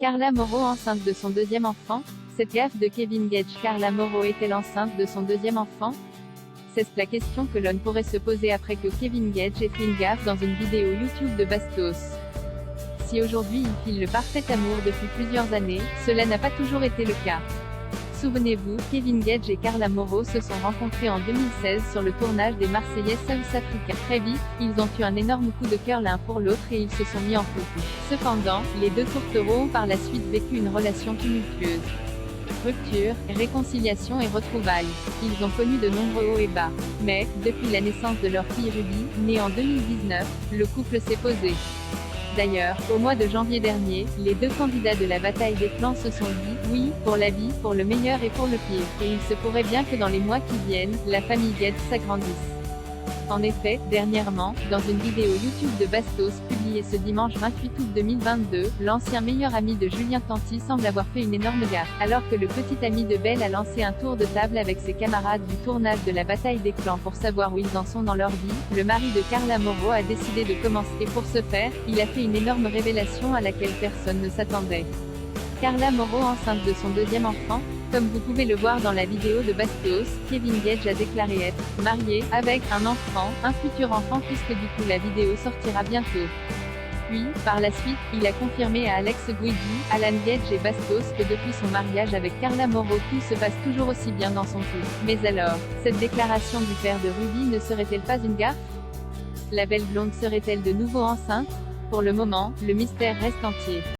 Carla Mauro enceinte de son deuxième enfant? Cette gaffe de Kevin Gage. Carla Mauro est-elle enceinte de son deuxième enfant? C'est la question que l'on pourrait se poser après que Kevin Gage ait fait une gaffe dans une vidéo YouTube de Bastos. Si aujourd'hui il file le parfait amour depuis plusieurs années, cela n'a pas toujours été le cas. Souvenez-vous, Kevin Gage et Carla Mauro se sont rencontrés en 2016 sur le tournage des Marseillais South Africa. Très vite, ils ont eu un énorme coup de cœur l'un pour l'autre et ils se sont mis en couple. Cependant, les deux tourtereaux ont par la suite vécu une relation tumultueuse. Rupture, réconciliation et retrouvailles. Ils ont connu de nombreux hauts et bas. Mais, depuis la naissance de leur fille Ruby, née en 2019, le couple s'est posé. D'ailleurs, au mois de janvier dernier, les deux candidats de la bataille des clans se sont dit « oui » pour la vie, pour le meilleur et pour le pire. Et il se pourrait bien que dans les mois qui viennent, la famille Gage s'agrandisse. En effet, dernièrement, dans une vidéo YouTube de Bastos publiée ce dimanche 28 août 2022, l'ancien meilleur ami de Julien Tanti semble avoir fait une énorme gaffe. Alors que le petit ami de Belle a lancé un tour de table avec ses camarades du tournage de la bataille des clans pour savoir où ils en sont dans leur vie, le mari de Carla Mauro a décidé de commencer. Et pour ce faire, il a fait une énorme révélation à laquelle personne ne s'attendait. Carla Mauro enceinte de son deuxième enfant? Comme vous pouvez le voir dans la vidéo de Bastos, Kevin Gage a déclaré être marié, avec un enfant, un futur enfant puisque du coup la vidéo sortira bientôt. Puis, par la suite, il a confirmé à Alex Guidi, Alan Gage et Bastos que depuis son mariage avec Carla Mauro tout se passe toujours aussi bien dans son couple. Mais alors, cette déclaration du père de Ruby ne serait-elle pas une gaffe? La belle blonde serait-elle de nouveau enceinte? Pour le moment, le mystère reste entier.